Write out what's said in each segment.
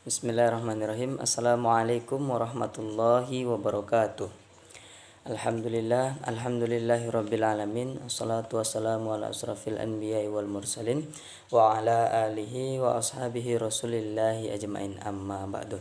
Bismillahirrahmanirrahim. Assalamualaikum warahmatullahi wabarakatuh. Alhamdulillahirabbil alamin. Wassalatu wassalamu ala asrafil anbiya'i wal mursalin wa ala alihi wa ashabihi rasulillahi ajmain, amma ba'du.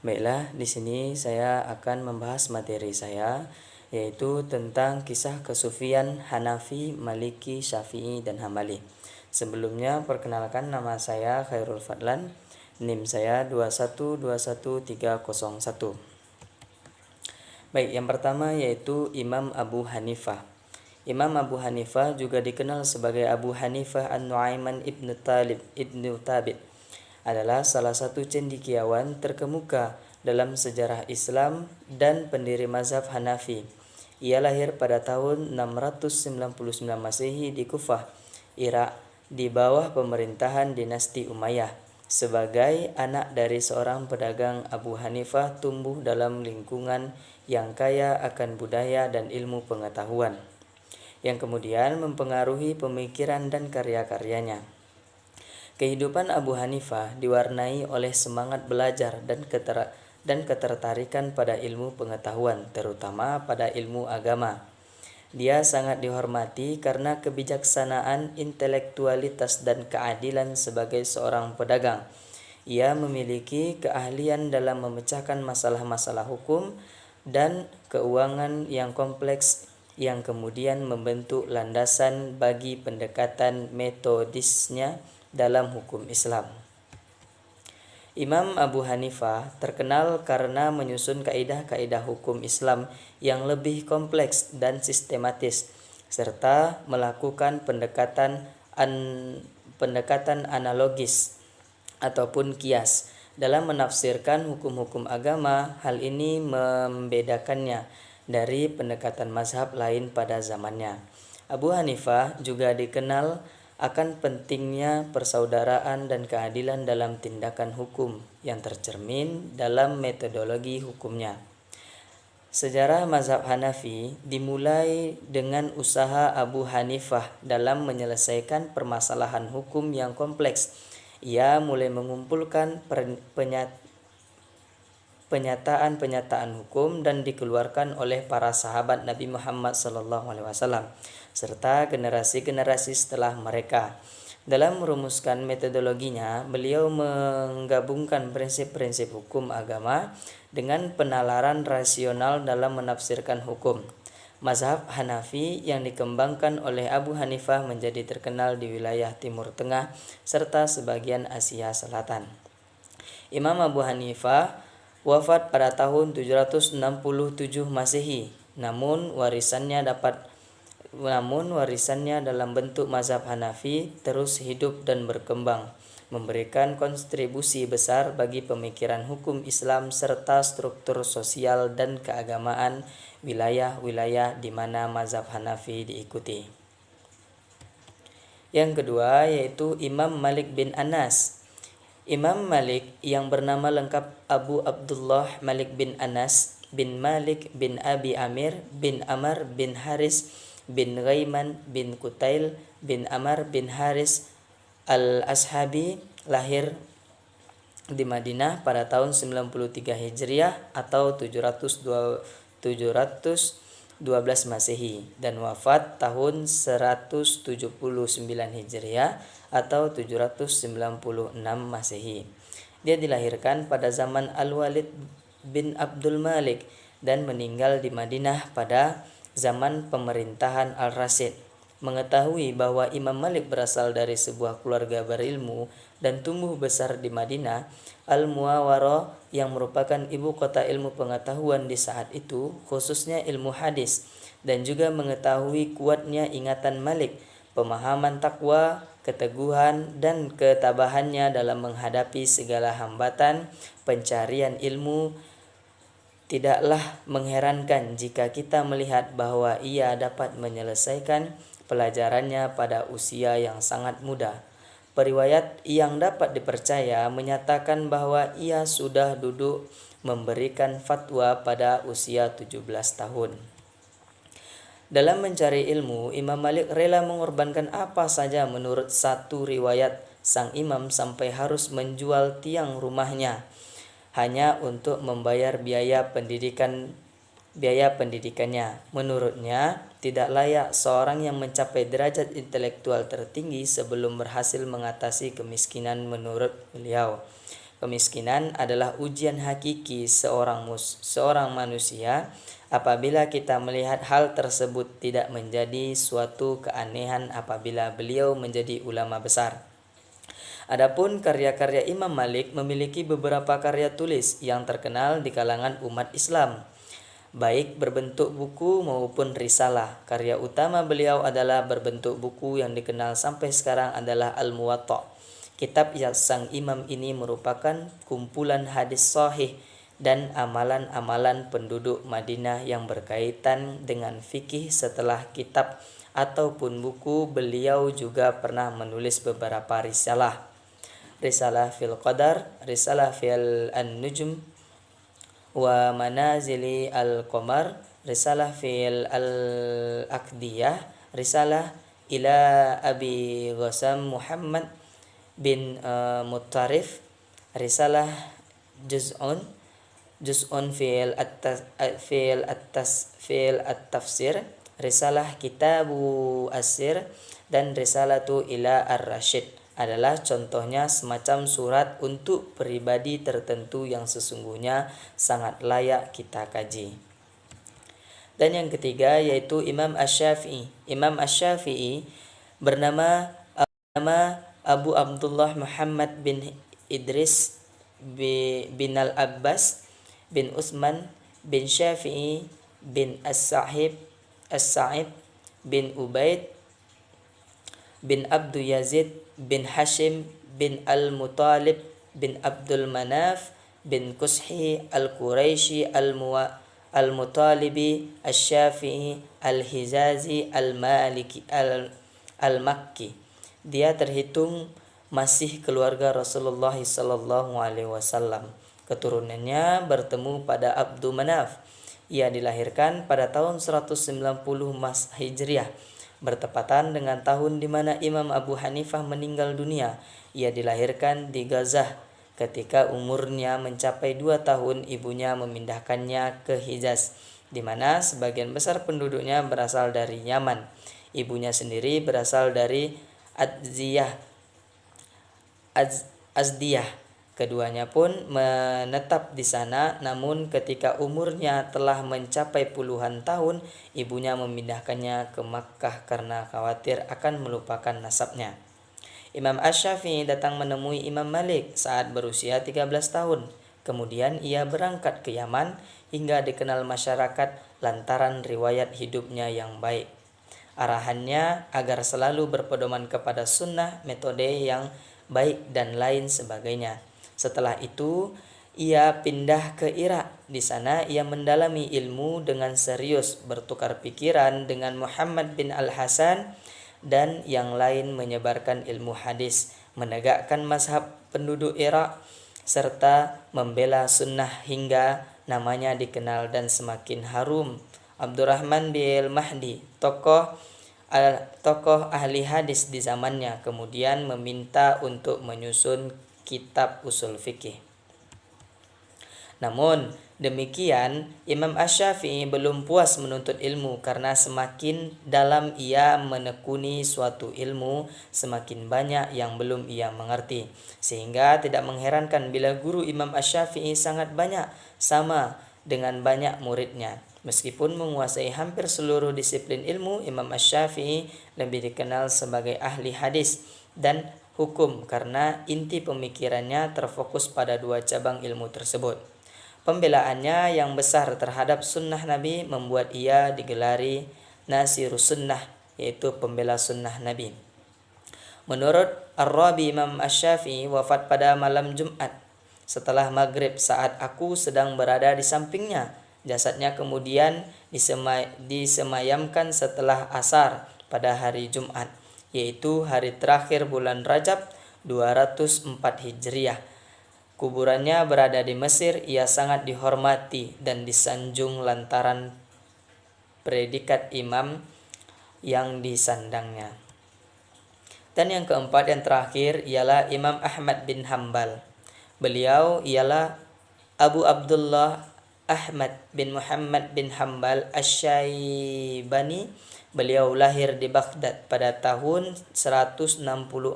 Baiklah, di sini saya akan membahas materi saya, yaitu tentang kisah kesufian Hanafi, Maliki, Syafi'i dan Hambali. Sebelumnya perkenalkan, nama saya Khairul Fadlan. NIM saya 2121301. Baik, yang pertama yaitu Imam Abu Hanifah. Imam Abu Hanifah juga dikenal sebagai Abu Hanifah An-Nu'aiman ibnu Thabit, adalah salah satu cendekiawan terkemuka dalam sejarah Islam dan pendiri mazhab Hanafi. Ia lahir pada tahun 699 Masehi di Kufah, Irak, di bawah pemerintahan dinasti Umayyah. Sebagai anak dari seorang pedagang, Abu Hanifah tumbuh dalam lingkungan yang kaya akan budaya dan ilmu pengetahuan, yang kemudian mempengaruhi pemikiran dan karya-karyanya. Kehidupan Abu Hanifah diwarnai oleh semangat belajar dan ketertarikan pada ilmu pengetahuan, terutama pada ilmu agama. Dia sangat dihormati karena kebijaksanaan, intelektualitas, dan keadilan sebagai seorang pedagang. Ia memiliki keahlian dalam memecahkan masalah-masalah hukum dan keuangan yang kompleks, yang kemudian membentuk landasan bagi pendekatan metodisnya dalam hukum Islam. Imam Abu Hanifah terkenal karena menyusun kaidah-kaidah hukum Islam yang lebih kompleks dan sistematis, serta melakukan pendekatan analogis ataupun kias dalam menafsirkan hukum-hukum agama. Hal ini membedakannya dari pendekatan mazhab lain pada zamannya. Abu Hanifah juga dikenal akan pentingnya persaudaraan dan keadilan dalam tindakan hukum yang tercermin dalam metodologi hukumnya. Sejarah mazhab Hanafi dimulai dengan usaha Abu Hanifah dalam menyelesaikan permasalahan hukum yang kompleks. Ia mulai mengumpulkan pernyataan hukum dan dikeluarkan oleh para sahabat Nabi Muhammad SAW serta generasi-generasi setelah mereka. Dalam merumuskan metodologinya, beliau menggabungkan prinsip-prinsip hukum agama dengan penalaran rasional dalam menafsirkan hukum. Mazhab Hanafi yang dikembangkan oleh Abu Hanifah menjadi terkenal di wilayah Timur Tengah serta sebagian Asia Selatan. Imam Abu Hanifah wafat pada tahun 767 Masehi, namun warisannya dalam bentuk mazhab Hanafi terus hidup dan berkembang, memberikan kontribusi besar bagi pemikiran hukum Islam serta struktur sosial dan keagamaan wilayah-wilayah di mana mazhab Hanafi diikuti. Yang kedua yaitu Imam Malik bin Anas. Imam Malik yang bernama lengkap Abu Abdullah Malik bin Anas bin Malik bin Abi Amir bin Amr bin Haris bin Ghaiman bin Kutail bin Amr bin Haris al-Ashabi, lahir di Madinah pada tahun 93 Hijriah atau 712 Masehi dan wafat tahun 179 Hijriah atau 796 Masehi. Dia dilahirkan pada zaman Al-Walid bin Abdul Malik dan meninggal di Madinah pada zaman pemerintahan Al-Rasyid. Mengetahui bahwa Imam Malik berasal dari sebuah keluarga berilmu dan tumbuh besar di Madinah Al-Muawwarah yang merupakan ibu kota ilmu pengetahuan di saat itu, khususnya ilmu hadis, dan juga mengetahui kuatnya ingatan Malik, pemahaman takwa, keteguhan, dan ketabahannya dalam menghadapi segala hambatan pencarian ilmu, tidaklah mengherankan jika kita melihat bahwa ia dapat menyelesaikan pelajarannya pada usia yang sangat muda. Periwayat yang dapat dipercaya menyatakan bahwa ia sudah duduk memberikan fatwa pada usia 17 tahun. Dalam mencari ilmu, Imam Malik rela mengorbankan apa saja menurut satu riwayat sang imam sampai harus menjual tiang rumahnya hanya untuk membayar biaya pendidikannya. Menurutnya, tidak layak seorang yang mencapai derajat intelektual tertinggi sebelum berhasil mengatasi kemiskinan. Menurut beliau, kemiskinan adalah ujian hakiki seorang manusia. Apabila kita melihat hal tersebut tidak menjadi suatu keanehan apabila beliau menjadi ulama besar. Adapun karya-karya Imam Malik memiliki beberapa karya tulis yang terkenal di kalangan umat Islam, baik berbentuk buku maupun risalah. Karya utama beliau adalah berbentuk buku yang dikenal sampai sekarang adalah Al-Muwatta. Kitab yang sang imam ini merupakan kumpulan hadis sahih dan amalan-amalan penduduk Madinah yang berkaitan dengan fikih. Setelah kitab ataupun buku, beliau juga pernah menulis beberapa risalah. Risalah fil Qadar, Risalah fil An-Nujum wa Manazili al-Qamar, Risalah fil Al-Aqdiyah, Risalah ila Abi Ghassam Muhammad bin Muttarif, Risalah Juz'un fil at-tafsir, Risalah Kitabu Asir, dan Risalatu ila Ar-Rasyid adalah contohnya semacam surat untuk pribadi tertentu yang sesungguhnya sangat layak kita kaji. Dan yang ketiga yaitu Imam Asy-Syafi'i. Imam Asy-Syafi'i bernama Abu Abdullah Muhammad bin Idris bin Al-Abbas bin Utsman bin Syafi'i bin As-Sa'id bin Ubaid bin Abdu Yazid bin Hashim bin Al-Muttalib bin Abdul Manaf bin Kushi Al-Quraisy Al-Muttalibi Asy-Syafi'i Al-Hijazi Al-Makki. Dia terhitung masih keluarga Rasulullah SAW. Keturunannya bertemu pada Abdu Manaf. Ia dilahirkan pada tahun 190 Hijriah, bertepatan dengan tahun di mana Imam Abu Hanifah meninggal dunia. Ia dilahirkan di Gazah. Ketika umurnya mencapai 2 tahun, ibunya memindahkannya ke Hijaz, di mana sebagian besar penduduknya berasal dari Yaman. Ibunya sendiri berasal dari Azdiyah. Keduanya pun menetap di sana, namun ketika umurnya telah mencapai puluhan tahun, ibunya memindahkannya ke Makkah karena khawatir akan melupakan nasabnya. Imam Asy-Syafi'i datang menemui Imam Malik saat berusia 13 tahun. Kemudian ia berangkat ke Yaman hingga dikenal masyarakat lantaran riwayat hidupnya yang baik. Arahannya agar selalu berpedoman kepada sunnah, metode yang baik, dan lain sebagainya. Setelah itu, ia pindah ke Irak. Di sana ia mendalami ilmu dengan serius, bertukar pikiran dengan Muhammad bin Al-Hasan dan yang lain, menyebarkan ilmu hadis, menegakkan mazhab penduduk Irak, serta membela sunnah hingga namanya dikenal dan semakin harum. Abdurrahman bin Mahdi, tokoh ahli hadis di zamannya, kemudian meminta untuk menyusun kitab usul fikih. Namun demikian, Imam Asy-Syafi'i belum puas menuntut ilmu, karena semakin dalam ia menekuni suatu ilmu, semakin banyak yang belum ia mengerti. Sehingga tidak mengherankan bila guru Imam Asy-Syafi'i sangat banyak, sama dengan banyak muridnya. Meskipun menguasai hampir seluruh disiplin ilmu, Imam Asy-Syafi'i lebih dikenal sebagai ahli hadis dan hukum karena inti pemikirannya terfokus pada 2 cabang ilmu tersebut. Pembelaannya yang besar terhadap sunnah Nabi membuat ia digelari Nasirus Sunnah, yaitu pembela sunnah Nabi. Menurut Ar-Rabi, Imam Asy-Syafi'i wafat pada malam Jumat setelah maghrib saat aku sedang berada di sampingnya. Jasadnya kemudian disemayamkan setelah asar pada hari Jumat, yaitu hari terakhir bulan Rajab 204 Hijriah. Kuburannya berada di Mesir. Ia sangat dihormati dan disanjung lantaran predikat imam yang disandangnya. Dan yang keempat, yang terakhir, ialah Imam Ahmad bin Hambal. Beliau ialah Abu Abdullah Ahmad bin Muhammad bin Hambal Asy-Syaibani. Beliau lahir di Baghdad pada tahun 164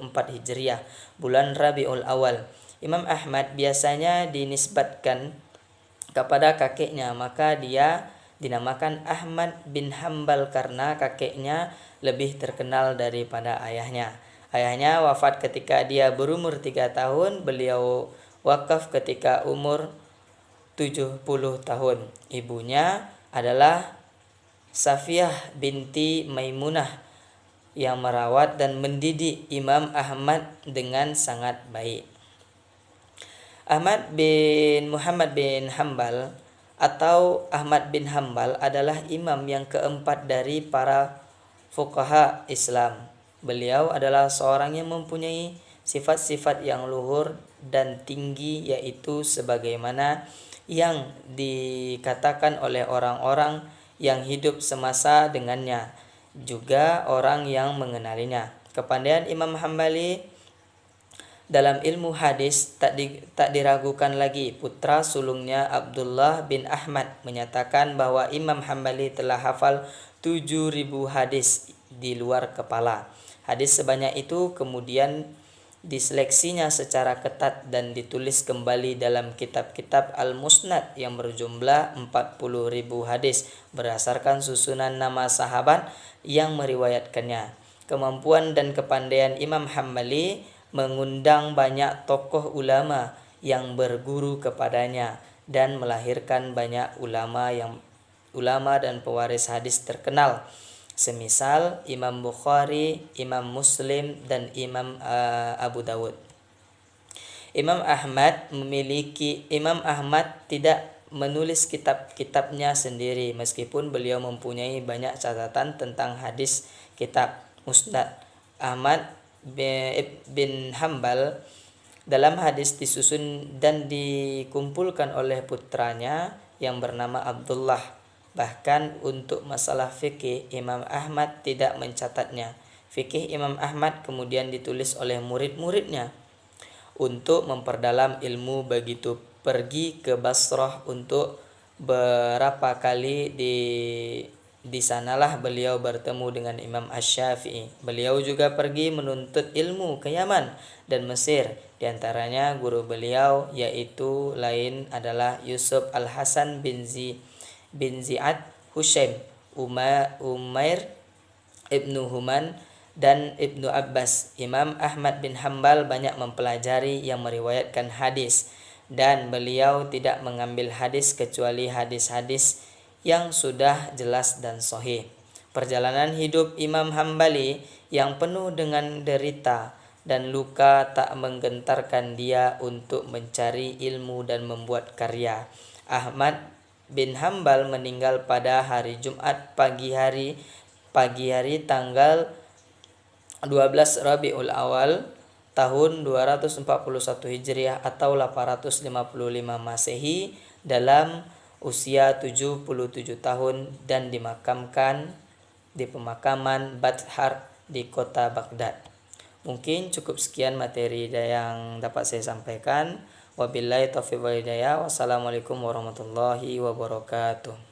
Hijriah, bulan Rabiul Awal. Imam Ahmad biasanya dinisbatkan kepada kakeknya, maka dia dinamakan Ahmad bin Hambal karena kakeknya lebih terkenal daripada ayahnya. Ayahnya wafat ketika dia berumur 3 tahun, beliau wakaf ketika umur 70 tahun. Ibunya adalah Safiyah binti Maimunah yang merawat dan mendidik Imam Ahmad dengan sangat baik. Ahmad bin Muhammad bin Hambal atau Ahmad bin Hambal adalah imam yang keempat dari para fuqaha Islam. Beliau adalah seorang yang mempunyai sifat-sifat yang luhur dan tinggi, yaitu sebagaimana yang dikatakan oleh orang-orang yang hidup semasa dengannya, juga orang yang mengenalinya. Kepandaian Imam Hambali dalam ilmu hadis tak diragukan lagi. Putra sulungnya Abdullah bin Ahmad menyatakan bahwa Imam Hambali telah hafal 7.000 hadis di luar kepala. Hadis sebanyak itu kemudian diseleksinya secara ketat dan ditulis kembali dalam kitab-kitab Al-Musnad yang berjumlah 40.000 hadis berdasarkan susunan nama sahabat yang meriwayatkannya. Kemampuan dan kepandaian Imam Hambali mengundang banyak tokoh ulama yang berguru kepadanya dan melahirkan banyak ulama dan pewaris hadis terkenal, semisal Imam Bukhari, Imam Muslim, dan Imam Abu Dawud. Imam Ahmad tidak menulis kitab-kitabnya sendiri, meskipun beliau mempunyai banyak catatan tentang hadis kitab Musnad. Ahmad bin Hambal dalam hadis disusun dan dikumpulkan oleh putranya yang bernama Abdullah. Bahkan untuk masalah fikih, Imam Ahmad tidak mencatatnya. Fikih Imam Ahmad kemudian ditulis oleh murid-muridnya. Untuk memperdalam ilmu, begitu pergi ke Basrah untuk beberapa kali, di sanalah beliau bertemu dengan Imam Asy-Syafi'i. Beliau juga pergi menuntut ilmu ke Yaman dan Mesir. Di antaranya guru beliau yaitu lain adalah Yusuf Al-Hasan bin Ziyad, Hushaim, Umair Ibnu Human, dan Ibnu Abbas. Imam Ahmad bin Hambal banyak mempelajari yang meriwayatkan hadis, dan beliau tidak mengambil hadis kecuali hadis-hadis yang sudah jelas dan sahih. Perjalanan hidup Imam Hambali yang penuh dengan derita dan luka tak menggentarkan dia untuk mencari ilmu dan membuat karya. Ahmad bin Hambal meninggal pada hari Jumat pagi hari tanggal 12 Rabiul Awal tahun 241 Hijriah atau 855 Masehi dalam usia 77 tahun dan dimakamkan di pemakaman Bathar di kota Baghdad. Mungkin cukup sekian materi yang dapat saya sampaikan. Wabillahi taufiq wal hidayah. Wassalamualaikum warahmatullahi wabarakatuh.